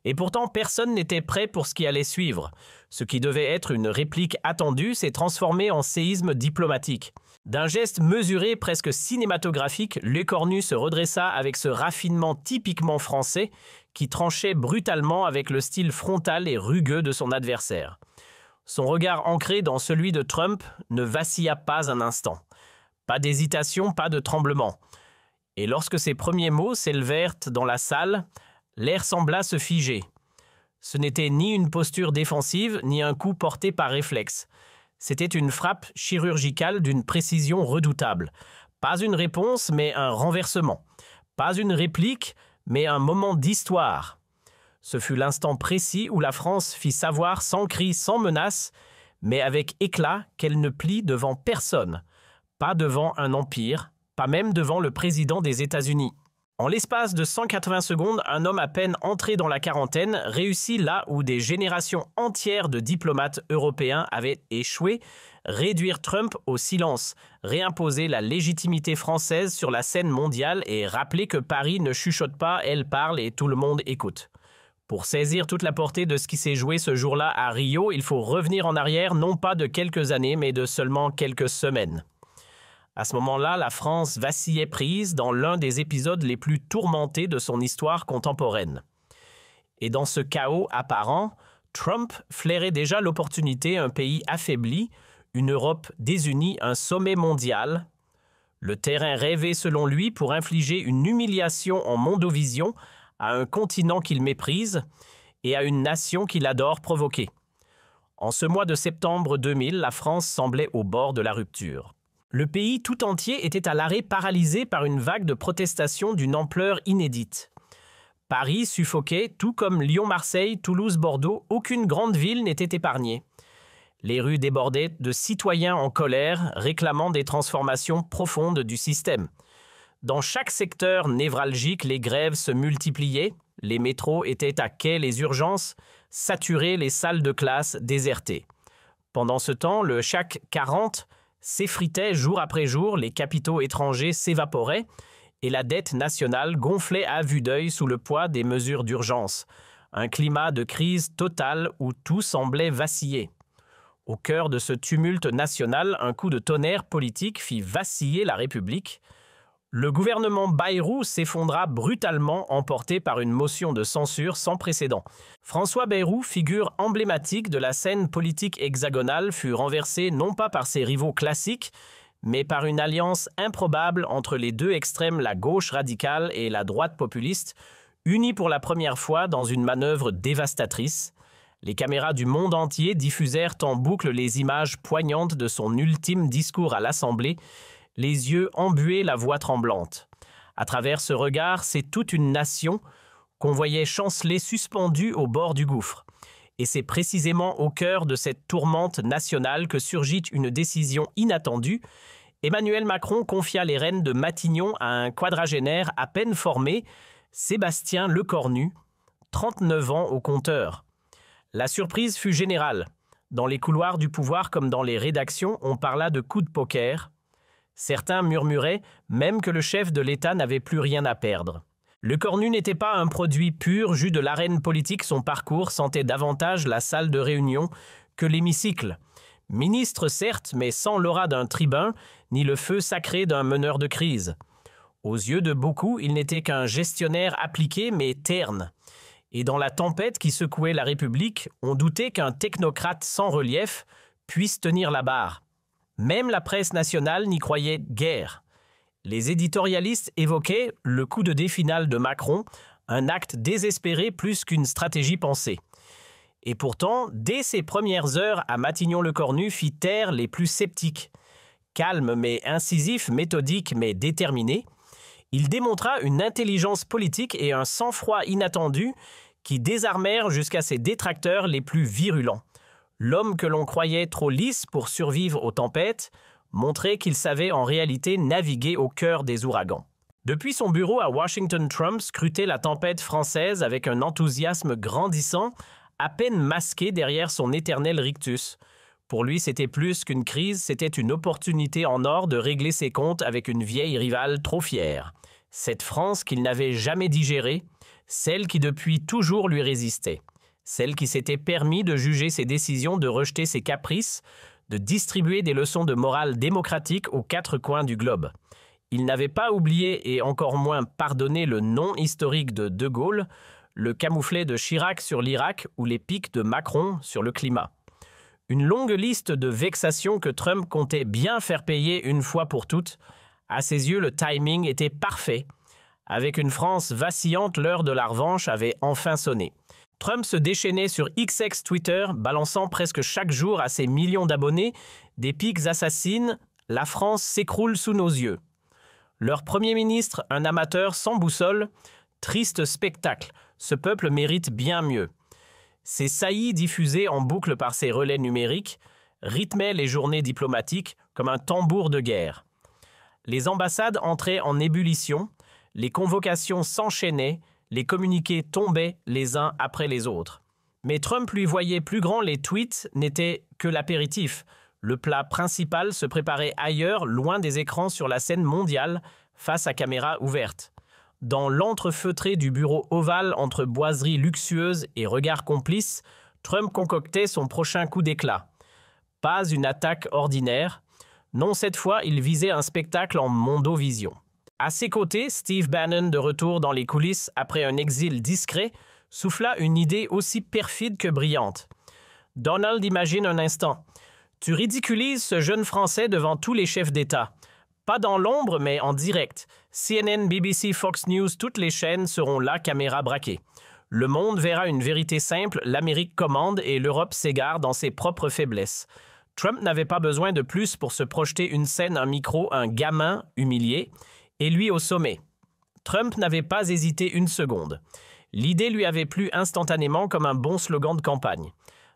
Et pourtant, personne n'était prêt pour ce qui allait suivre. Ce qui devait être une réplique attendue s'est transformé en séisme diplomatique. D'un geste mesuré, presque cinématographique, Lecornu se redressa avec ce raffinement typiquement français qui tranchait brutalement avec le style frontal et rugueux de son adversaire. Son regard ancré dans celui de Trump ne vacilla pas un instant. Pas d'hésitation, pas de tremblement. Et lorsque ces premiers mots s'élevèrent dans la salle, l'air sembla se figer. Ce n'était ni une posture défensive, ni un coup porté par réflexe. C'était une frappe chirurgicale d'une précision redoutable. Pas une réponse, mais un renversement. Pas une réplique, mais un moment d'histoire. Ce fut l'instant précis où la France fit savoir sans cri, sans menace, mais avec éclat qu'elle ne plie devant personne. Pas devant un empire, pas même devant le président des États-Unis. En l'espace de 180 secondes, un homme à peine entré dans la quarantaine réussit là où des générations entières de diplomates européens avaient échoué, réduire Trump au silence, réimposer la légitimité française sur la scène mondiale et rappeler que Paris ne chuchote pas, elle parle et tout le monde écoute. Pour saisir toute la portée de ce qui s'est joué ce jour-là à Rio, il faut revenir en arrière non pas de quelques années, mais de seulement quelques semaines. À ce moment-là, la France vacillait prise dans l'un des épisodes les plus tourmentés de son histoire contemporaine. Et dans ce chaos apparent, Trump flairait déjà l'opportunité, un pays affaibli, une Europe désunie, un sommet mondial. Le terrain rêvé selon lui pour infliger une humiliation en mondovision à un continent qu'il méprise et à une nation qu'il adore provoquer. En ce mois de septembre 2000, la France semblait au bord de la rupture. Le pays tout entier était à l'arrêt, paralysé par une vague de protestations d'une ampleur inédite. Paris suffoquait, tout comme Lyon, Marseille, Toulouse, Bordeaux, aucune grande ville n'était épargnée. Les rues débordaient de citoyens en colère, réclamant des transformations profondes du système. Dans chaque secteur névralgique, les grèves se multipliaient, les métros étaient à quai, les urgences saturées, les salles de classe désertées. Pendant ce temps, le CAC 40 s'effritait jour après jour, les capitaux étrangers s'évaporaient et la dette nationale gonflait à vue d'œil sous le poids des mesures d'urgence. Un climat de crise totale où tout semblait vaciller. Au cœur de ce tumulte national, un coup de tonnerre politique fit vaciller la République. Le gouvernement Bayrou s'effondra brutalement, emporté par une motion de censure sans précédent. François Bayrou, figure emblématique de la scène politique hexagonale, fut renversé non pas par ses rivaux classiques, mais par une alliance improbable entre les deux extrêmes, la gauche radicale et la droite populiste, unis pour la première fois dans une manœuvre dévastatrice. Les caméras du monde entier diffusèrent en boucle les images poignantes de son ultime discours à l'Assemblée, les yeux embués, la voix tremblante. À travers ce regard, c'est toute une nation qu'on voyait chanceler suspendue au bord du gouffre. Et c'est précisément au cœur de cette tourmente nationale que surgit une décision inattendue Emmanuel Macron confia les rênes de Matignon à un quadragénaire à peine formé, Sébastien Lecornu, 39 ans au compteur. La surprise fut générale. Dans les couloirs du pouvoir comme dans les rédactions, on parla de coup de poker. Certains murmuraient même que le chef de l'État n'avait plus rien à perdre. Lecornu n'était pas un produit pur, jus de l'arène politique, son parcours sentait davantage la salle de réunion que l'hémicycle. Ministre certes, mais sans l'aura d'un tribun, ni le feu sacré d'un meneur de crise. Aux yeux de beaucoup, il n'était qu'un gestionnaire appliqué mais terne. Et dans la tempête qui secouait la République, on doutait qu'un technocrate sans relief puisse tenir la barre. Même la presse nationale n'y croyait guère. Les éditorialistes évoquaient le coup de dé final de Macron, un acte désespéré plus qu'une stratégie pensée. Et pourtant, dès ses premières heures à Matignon-le-Cornu fit taire les plus sceptiques. Calme mais incisif, méthodique mais déterminé, il démontra une intelligence politique et un sang-froid inattendu qui désarmèrent jusqu'à ses détracteurs les plus virulents. L'homme que l'on croyait trop lisse pour survivre aux tempêtes montrait qu'il savait en réalité naviguer au cœur des ouragans. Depuis son bureau à Washington, Trump scrutait la tempête française avec un enthousiasme grandissant, à peine masqué derrière son éternel rictus. Pour lui, c'était plus qu'une crise, c'était une opportunité en or de régler ses comptes avec une vieille rivale trop fière. Cette France qu'il n'avait jamais digérée, celle qui depuis toujours lui résistait. Celle qui s'était permis de juger ses décisions, de rejeter ses caprices, de distribuer des leçons de morale démocratique aux quatre coins du globe. Il n'avait pas oublié et encore moins pardonné le nom historique de De Gaulle, le camouflet de Chirac sur l'Irak ou les pics de Macron sur le climat. Une longue liste de vexations que Trump comptait bien faire payer une fois pour toutes. À ses yeux, le timing était parfait. Avec une France vacillante, l'heure de la revanche avait enfin sonné. Trump se déchaînait sur XX Twitter, balançant presque chaque jour à ses millions d'abonnés des pics assassines « La France s'écroule sous nos yeux ». Leur Premier ministre, un amateur sans boussole, triste spectacle, ce peuple mérite bien mieux. Ces saillies diffusées en boucle par ses relais numériques rythmaient les journées diplomatiques comme un tambour de guerre. Les ambassades entraient en ébullition, les convocations s'enchaînaient, les communiqués tombaient les uns après les autres. Mais Trump lui voyait plus grand, les tweets n'étaient que l'apéritif. Le plat principal se préparait ailleurs, loin des écrans sur la scène mondiale, face à caméra ouverte. Dans l'entrefeutré du bureau ovale entre boiseries luxueuses et regards complices, Trump concoctait son prochain coup d'éclat. Pas une attaque ordinaire. Non, cette fois, il visait un spectacle en mondovision. À ses côtés, Steve Bannon, de retour dans les coulisses après un exil discret, souffla une idée aussi perfide que brillante. Donald imagine un instant. Tu ridiculises ce jeune Français devant tous les chefs d'État. Pas dans l'ombre, mais en direct. CNN, BBC, Fox News, toutes les chaînes seront là, caméra braquée. Le monde verra une vérité simple, l'Amérique commande et l'Europe s'égare dans ses propres faiblesses. Trump n'avait pas besoin de plus pour se projeter une scène, un micro, un gamin humilié, et lui au sommet. Trump n'avait pas hésité une seconde. L'idée lui avait plu instantanément comme un bon slogan de campagne.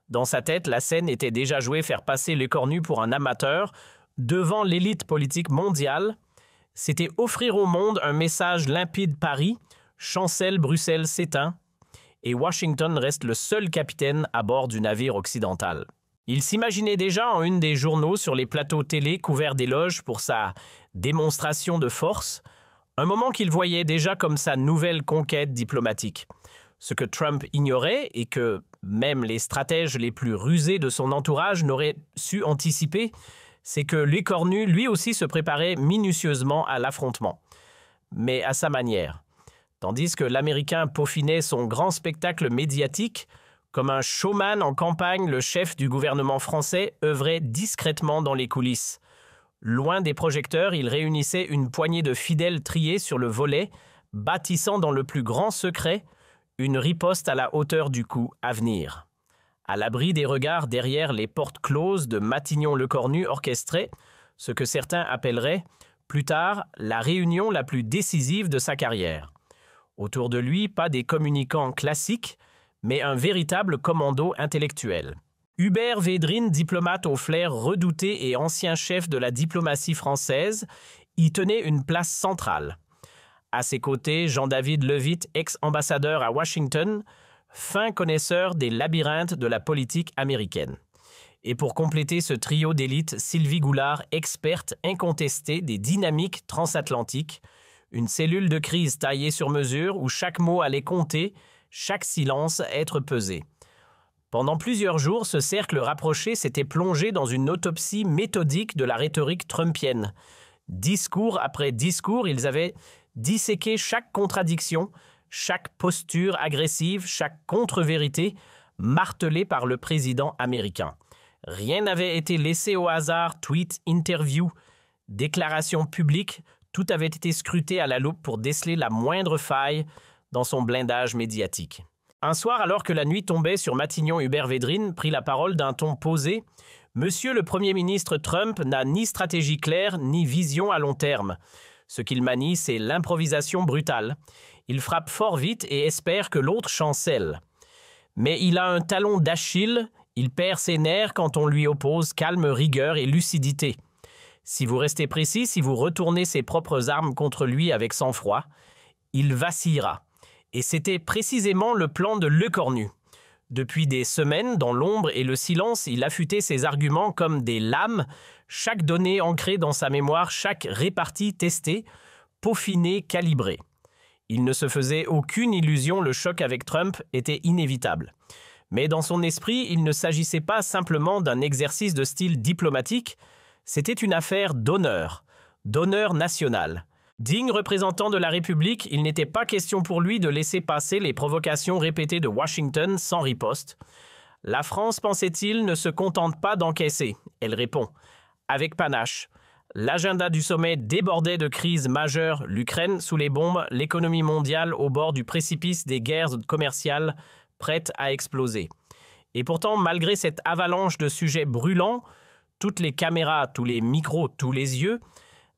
Dans sa tête, la scène était déjà jouée faire passer Lecornu pour un amateur, devant l'élite politique mondiale. C'était offrir au monde un message limpide: Paris, chancelle, Bruxelles s'éteint, et Washington reste le seul capitaine à bord du navire occidental. Il s'imaginait déjà en une des journaux sur les plateaux télé couverts d'éloges pour sa démonstration de force, un moment qu'il voyait déjà comme sa nouvelle conquête diplomatique. Ce que Trump ignorait et que même les stratèges les plus rusés de son entourage n'auraient su anticiper, c'est que Lecornu, lui aussi, se préparait minutieusement à l'affrontement, mais à sa manière. Tandis que l'Américain peaufinait son grand spectacle médiatique, comme un showman en campagne, le chef du gouvernement français œuvrait discrètement dans les coulisses. Loin des projecteurs, il réunissait une poignée de fidèles triés sur le volet, bâtissant dans le plus grand secret une riposte à la hauteur du coup à venir. À l'abri des regards derrière les portes closes de Matignon-le-Cornu orchestrait ce que certains appelleraient, plus tard, la réunion la plus décisive de sa carrière. Autour de lui, pas des communicants classiques, mais un véritable commando intellectuel. Hubert Védrine, diplomate au flair redouté et ancien chef de la diplomatie française, y tenait une place centrale. À ses côtés, Jean-David Levitt, ex-ambassadeur à Washington, fin connaisseur des labyrinthes de la politique américaine. Et pour compléter ce trio d'élite, Sylvie Goulard, experte incontestée des dynamiques transatlantiques, une cellule de crise taillée sur mesure où chaque mot allait compter, chaque silence être pesé. Pendant plusieurs jours, ce cercle rapproché s'était plongé dans une autopsie méthodique de la rhétorique trumpienne. Discours après discours, ils avaient disséqué chaque contradiction, chaque posture agressive, chaque contre-vérité, martelée par le président américain. Rien n'avait été laissé au hasard, tweets, interviews, déclarations publiques, tout avait été scruté à la loupe pour déceler la moindre faille dans son blindage médiatique. Un soir, alors que la nuit tombait sur Matignon, Hubert Védrine prit la parole d'un ton posé. « Monsieur le Premier ministre Trump n'a ni stratégie claire, ni vision à long terme. Ce qu'il manie, c'est l'improvisation brutale. Il frappe fort vite et espère que l'autre chancelle. Mais il a un talon d'Achille, il perd ses nerfs quand on lui oppose calme, rigueur et lucidité. Si vous restez précis, si vous retournez ses propres armes contre lui avec sang-froid, il vacillera. » Et c'était précisément le plan de Lecornu. Depuis des semaines, dans l'ombre et le silence, il affûtait ses arguments comme des lames, chaque donnée ancrée dans sa mémoire, chaque répartie testée, peaufinée, calibrée. Il ne se faisait aucune illusion, le choc avec Trump était inévitable. Mais dans son esprit, il ne s'agissait pas simplement d'un exercice de style diplomatique, c'était une affaire d'honneur national. Digne représentant de la République, il n'était pas question pour lui de laisser passer les provocations répétées de Washington sans riposte. La France, pensait-il, ne se contente pas d'encaisser. Elle répond, avec panache. L'agenda du sommet débordait de crises majeures, l'Ukraine sous les bombes, l'économie mondiale au bord du précipice des guerres commerciales prêtes à exploser. Et pourtant, malgré cette avalanche de sujets brûlants, toutes les caméras, tous les micros, tous les yeux,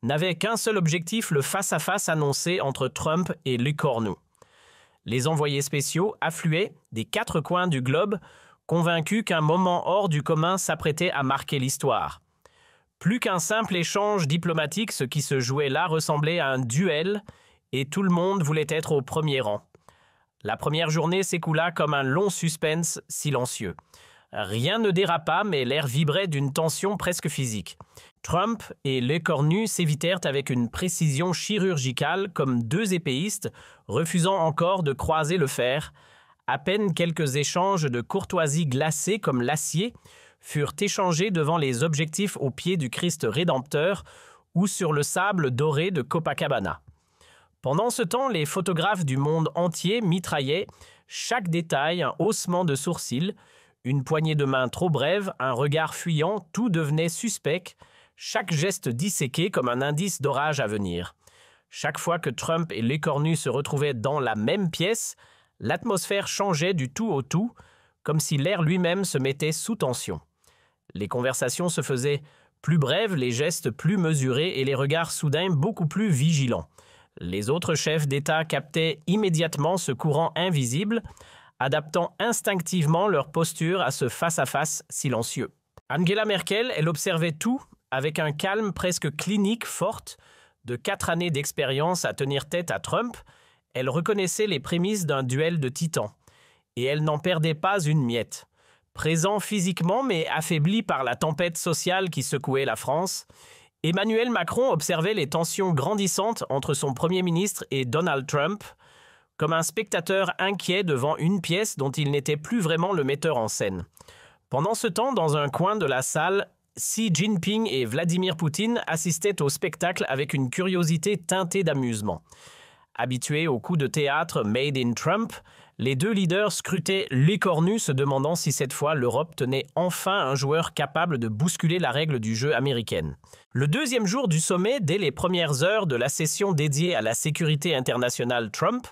n'avait qu'un seul objectif, le face-à-face annoncé entre Trump et Lecornu. Les envoyés spéciaux affluaient des quatre coins du globe, convaincus qu'un moment hors du commun s'apprêtait à marquer l'histoire. Plus qu'un simple échange diplomatique, ce qui se jouait là ressemblait à un duel, et tout le monde voulait être au premier rang. La première journée s'écoula comme un long suspense silencieux. Rien ne dérapa, mais l'air vibrait d'une tension presque physique. Trump et Lecornu s'évitèrent avec une précision chirurgicale comme deux épéistes, refusant encore de croiser le fer. À peine quelques échanges de courtoisie glacée comme l'acier furent échangés devant les objectifs au pied du Christ Rédempteur ou sur le sable doré de Copacabana. Pendant ce temps, les photographes du monde entier mitraillaient chaque détail, un haussement de sourcils, une poignée de main trop brève, un regard fuyant, tout devenait suspect, chaque geste disséqué comme un indice d'orage à venir. Chaque fois que Trump et Lecornu se retrouvaient dans la même pièce, l'atmosphère changeait du tout au tout, comme si l'air lui-même se mettait sous tension. Les conversations se faisaient plus brèves, les gestes plus mesurés et les regards soudain beaucoup plus vigilants. Les autres chefs d'État captaient immédiatement ce courant invisible, adaptant instinctivement leur posture à ce face-à-face silencieux. Angela Merkel, elle observait tout avec un calme presque clinique forte. De 4 années d'expérience à tenir tête à Trump, elle reconnaissait les prémices d'un duel de titans. Et elle n'en perdait pas une miette. Présent physiquement mais affaibli par la tempête sociale qui secouait la France, Emmanuel Macron observait les tensions grandissantes entre son Premier ministre et Donald Trump, comme un spectateur inquiet devant une pièce dont il n'était plus vraiment le metteur en scène. Pendant ce temps, dans un coin de la salle, Xi Jinping et Vladimir Poutine assistaient au spectacle avec une curiosité teintée d'amusement. Habitués aux coups de théâtre made in Trump, les deux leaders scrutaient Lecornu, se demandant si cette fois l'Europe tenait enfin un joueur capable de bousculer la règle du jeu américaine. Le deuxième jour du sommet, dès les premières heures de la session dédiée à la sécurité internationale Trump,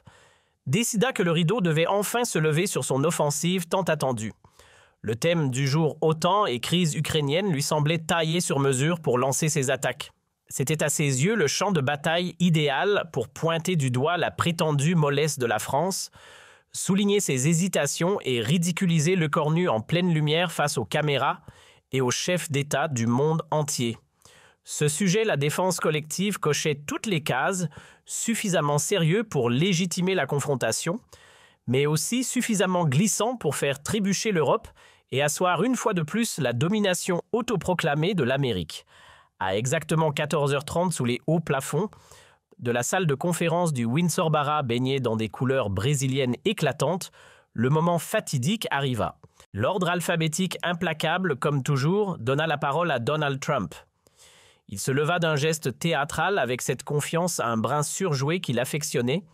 décida que le rideau devait enfin se lever sur son offensive tant attendue. Le thème du jour OTAN et crise ukrainienne lui semblait taillé sur mesure pour lancer ses attaques. C'était à ses yeux le champ de bataille idéal pour pointer du doigt la prétendue mollesse de la France, souligner ses hésitations et ridiculiser Lecornu en pleine lumière face aux caméras et aux chefs d'État du monde entier. Ce sujet, la défense collective, cochait toutes les cases, suffisamment sérieux pour légitimer la confrontation, mais aussi suffisamment glissant pour faire trébucher l'Europe et asseoir une fois de plus la domination autoproclamée de l'Amérique. À exactement 14h30 sous les hauts plafonds de la salle de conférence du Windsor Barra baignée dans des couleurs brésiliennes éclatantes, le moment fatidique arriva. L'ordre alphabétique implacable, comme toujours, donna la parole à Donald Trump. Il se leva d'un geste théâtral avec cette confiance à un brin surjoué qu'il affectionnait,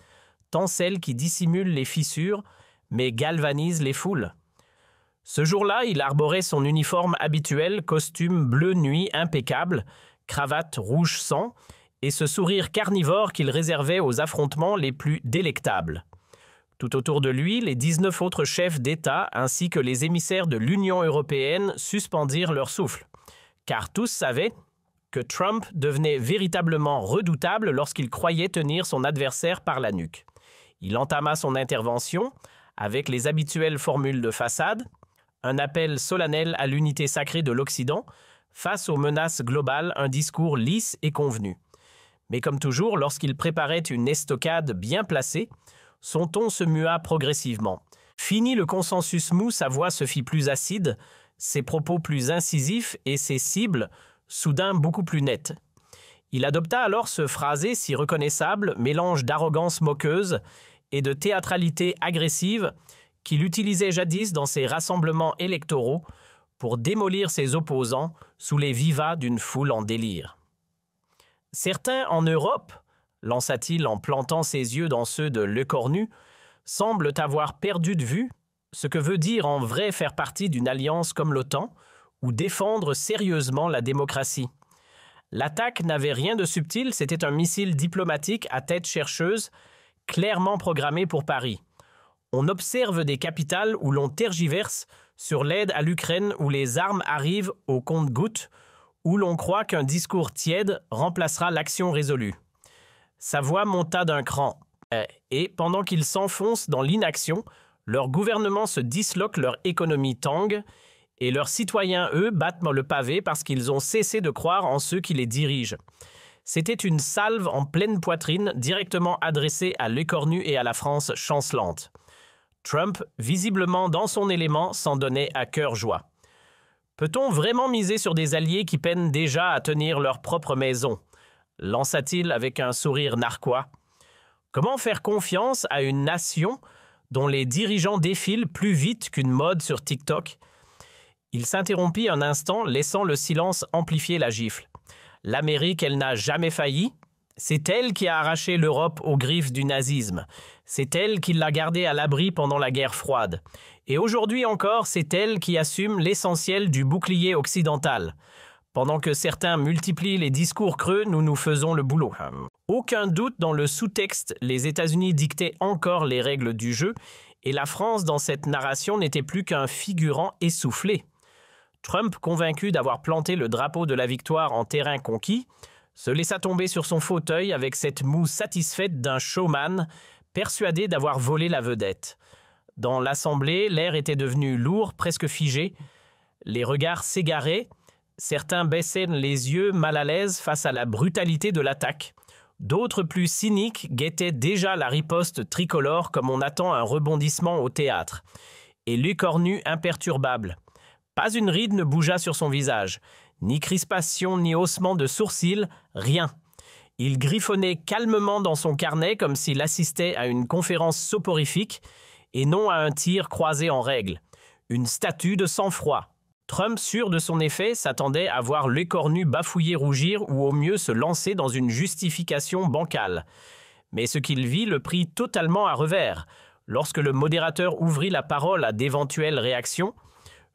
tant celle qui dissimule les fissures, mais galvanise les foules. Ce jour-là, il arborait son uniforme habituel, costume bleu nuit impeccable, cravate rouge sang, et ce sourire carnivore qu'il réservait aux affrontements les plus délectables. Tout autour de lui, les 19 autres chefs d'État ainsi que les émissaires de l'Union européenne suspendirent leur souffle, car tous savaient que Trump devenait véritablement redoutable lorsqu'il croyait tenir son adversaire par la nuque. Il entama son intervention avec les habituelles formules de façade, un appel solennel à l'unité sacrée de l'Occident, face aux menaces globales, un discours lisse et convenu. Mais comme toujours, lorsqu'il préparait une estocade bien placée, son ton se mua progressivement. Fini le consensus mou, sa voix se fit plus acide, ses propos plus incisifs et ses cibles, soudain beaucoup plus nettes. Il adopta alors ce phrasé si reconnaissable, mélange d'arrogance moqueuse et de théâtralité agressive qu'il utilisait jadis dans ses rassemblements électoraux pour démolir ses opposants sous les vivas d'une foule en délire. Certains en Europe, lança-t-il en plantant ses yeux dans ceux de Lecornu, semblent avoir perdu de vue ce que veut dire en vrai faire partie d'une alliance comme l'OTAN ou défendre sérieusement la démocratie. L'attaque n'avait rien de subtil, c'était un missile diplomatique à tête chercheuse, clairement programmé pour Paris. On observe des capitales où l'on tergiverse sur l'aide à l'Ukraine où les armes arrivent au compte-gouttes, où l'on croit qu'un discours tiède remplacera l'action résolue. Sa voix monta d'un cran, et pendant qu'ils s'enfoncent dans l'inaction, leur gouvernement se disloque, leur économie tangue, et leurs citoyens, eux, battent le pavé parce qu'ils ont cessé de croire en ceux qui les dirigent. C'était une salve en pleine poitrine, directement adressée à Lecornu et à la France chancelante. Trump, visiblement dans son élément, s'en donnait à cœur joie. Peut-on vraiment miser sur des alliés qui peinent déjà à tenir leur propre maison ? Lança-t-il avec un sourire narquois. Comment faire confiance à une nation dont les dirigeants défilent plus vite qu'une mode sur TikTok ? Il s'interrompit un instant, laissant le silence amplifier la gifle. L'Amérique, elle n'a jamais failli. C'est elle qui a arraché l'Europe aux griffes du nazisme. C'est elle qui l'a gardée à l'abri pendant la guerre froide. Et aujourd'hui encore, c'est elle qui assume l'essentiel du bouclier occidental. Pendant que certains multiplient les discours creux, nous nous faisons le boulot. Aucun doute, dans le sous-texte, les États-Unis dictaient encore les règles du jeu, et la France, dans cette narration, n'était plus qu'un figurant essoufflé. Trump, convaincu d'avoir planté le drapeau de la victoire en terrain conquis, se laissa tomber sur son fauteuil avec cette moue satisfaite d'un showman, persuadé d'avoir volé la vedette. Dans l'Assemblée, l'air était devenu lourd, presque figé. Les regards s'égaraient. Certains baissaient les yeux mal à l'aise face à la brutalité de l'attaque. D'autres, plus cyniques, guettaient déjà la riposte tricolore comme on attend un rebondissement au théâtre. Et Lecornu imperturbable. Pas une ride ne bougea sur son visage. Ni crispation, ni haussement de sourcils, rien. Il griffonnait calmement dans son carnet comme s'il assistait à une conférence soporifique et non à un tir croisé en règle. Une statue de sang-froid. Trump, sûr de son effet, s'attendait à voir Lecornu bafouiller, rougir ou au mieux se lancer dans une justification bancale. Mais ce qu'il vit le prit totalement à revers. Lorsque le modérateur ouvrit la parole à d'éventuelles réactions,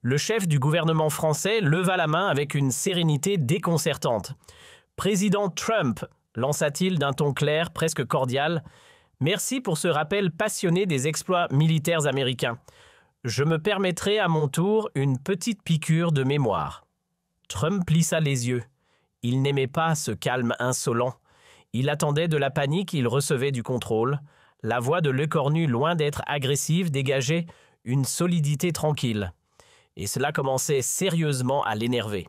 le chef du gouvernement français leva la main avec une sérénité déconcertante. « Président Trump », lança-t-il d'un ton clair, presque cordial, « merci pour ce rappel passionné des exploits militaires américains. Je me permettrai à mon tour une petite piqûre de mémoire. » Trump plissa les yeux. Il n'aimait pas ce calme insolent. Il attendait de la panique, il recevait du contrôle. La voix de Lecornu, loin d'être agressive, dégageait une solidité tranquille. Et cela commençait sérieusement à l'énerver.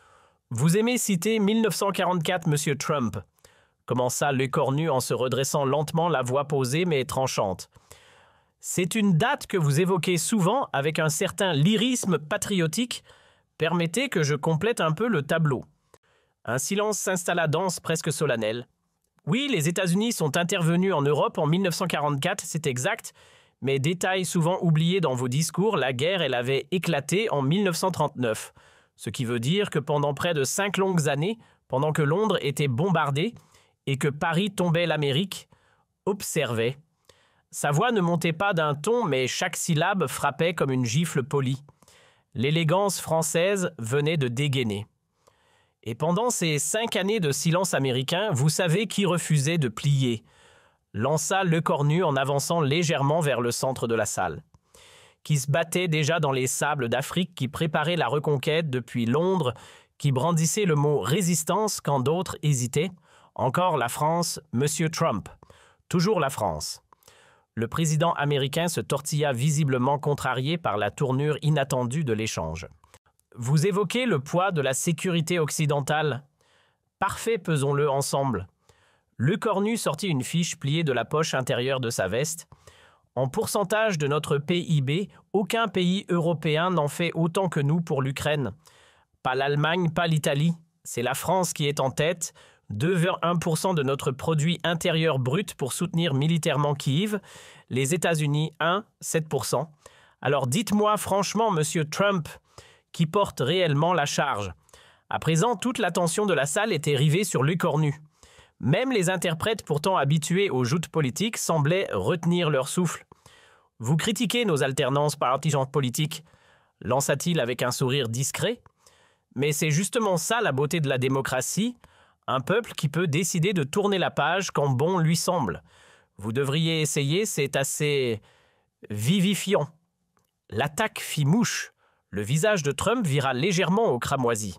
« Vous aimez citer 1944, Monsieur Trump », commença Lecornu en se redressant lentement, la voix posée mais tranchante. « C'est une date que vous évoquez souvent avec un certain lyrisme patriotique. Permettez que je complète un peu le tableau. » Un silence s'installa dense, presque solennel. « Oui, les États-Unis sont intervenus en Europe en 1944, c'est exact, mais détail souvent oublié dans vos discours, la guerre, elle avait éclaté en 1939. Ce qui veut dire que pendant près de 5 longues années, pendant que Londres était bombardée et que Paris tombait l'Amérique, observait. Sa voix ne montait pas d'un ton, mais chaque syllabe frappait comme une gifle polie. L'élégance française venait de dégainer. Et pendant ces 5 années de silence américain, vous savez qui refusait de plier, lança Lecornu en avançant légèrement vers le centre de la salle. Qui se battait déjà dans les sables d'Afrique, qui préparait la reconquête depuis Londres, qui brandissait le mot « résistance » quand d'autres hésitaient. Encore la France, Monsieur Trump. Toujours la France. Le président américain se tortilla visiblement contrarié par la tournure inattendue de l'échange. Vous évoquez le poids de la sécurité occidentale. Parfait, pesons-le ensemble. Lecornu sortit une fiche pliée de la poche intérieure de sa veste. En pourcentage de notre PIB, aucun pays européen n'en fait autant que nous pour l'Ukraine. Pas l'Allemagne, pas l'Italie. C'est la France qui est en tête. 2,1% de notre produit intérieur brut pour soutenir militairement Kiev. Les États-Unis, 7%. Alors dites-moi franchement, Monsieur Trump, qui porte réellement la charge. À présent, toute l'attention de la salle était rivée sur Lecornu. Même les interprètes pourtant habitués aux joutes politiques semblaient retenir leur souffle. « Vous critiquez nos alternances partisanes politiques », lança-t-il avec un sourire discret. « Mais c'est justement ça la beauté de la démocratie, un peuple qui peut décider de tourner la page quand bon lui semble. Vous devriez essayer, c'est assez vivifiant. » L'attaque fit mouche. Le visage de Trump vira légèrement au cramoisi.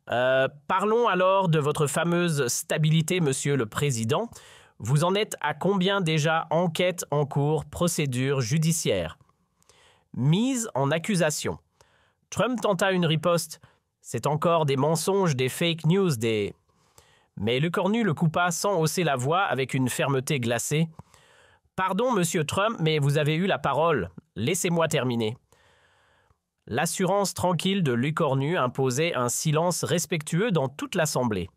Parlons alors de votre fameuse stabilité, Monsieur le Président. Vous en êtes à combien déjà enquête en cours, procédure judiciaire? Mise en accusation. Trump tenta une riposte. C'est encore des mensonges, des fake news, des... Mais Lecornu le coupa sans hausser la voix avec une fermeté glacée. Pardon, Monsieur Trump, mais vous avez eu la parole. Laissez-moi terminer. L'assurance tranquille de Lecornu imposait un silence respectueux dans toute l'Assemblée.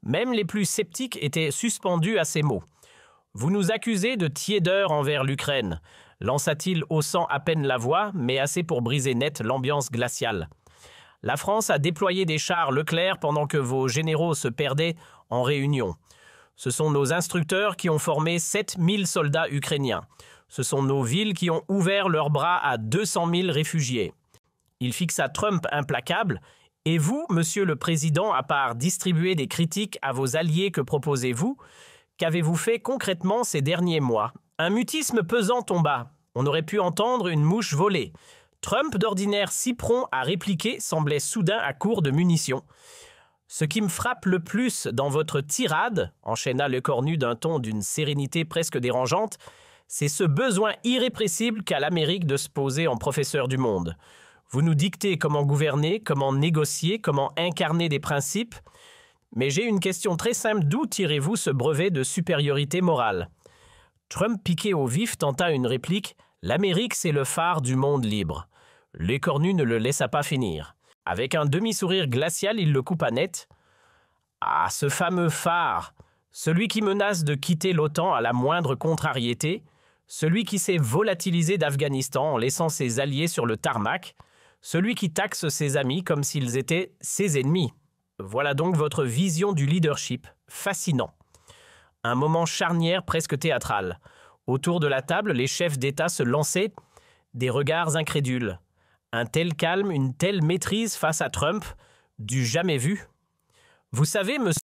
Même les plus sceptiques étaient suspendus à ces mots. « Vous nous accusez de tiédeur envers l'Ukraine », lança-t-il haussant à peine la voix, mais assez pour briser net l'ambiance glaciale. « La France a déployé des chars Leclerc pendant que vos généraux se perdaient en réunion. Ce sont nos instructeurs qui ont formé 7000 soldats ukrainiens. Ce sont nos villes qui ont ouvert leurs bras à 200 000 réfugiés. » Il fixa Trump implacable. « Et vous, Monsieur le Président, à part distribuer des critiques à vos alliés, que proposez-vous? Qu'avez-vous fait concrètement ces derniers mois ?» Un mutisme pesant tomba. On aurait pu entendre une mouche voler. Trump, d'ordinaire si prompt à répliquer, semblait soudain à court de munitions. « Ce qui me frappe le plus dans votre tirade, » enchaîna Lecornu d'un ton d'une sérénité presque dérangeante, « c'est ce besoin irrépressible qu'a l'Amérique de se poser en professeur du monde. Vous nous dictez comment gouverner, comment négocier, comment incarner des principes. Mais j'ai une question très simple, d'où tirez-vous ce brevet de supériorité morale ?» Trump, piqué au vif, tenta une réplique. « L'Amérique, c'est le phare du monde libre. » Lecornu ne le laissa pas finir. Avec un demi-sourire glacial, il le coupa net. « Ah, ce fameux phare, celui qui menace de quitter l'OTAN à la moindre contrariété, celui qui s'est volatilisé d'Afghanistan en laissant ses alliés sur le tarmac, celui qui taxe ses amis comme s'ils étaient ses ennemis. Voilà donc votre vision du leadership. Fascinant. » Un moment charnière presque théâtral. Autour de la table, les chefs d'État se lançaient des regards incrédules. Un tel calme, une telle maîtrise face à Trump, du jamais vu. Vous savez, monsieur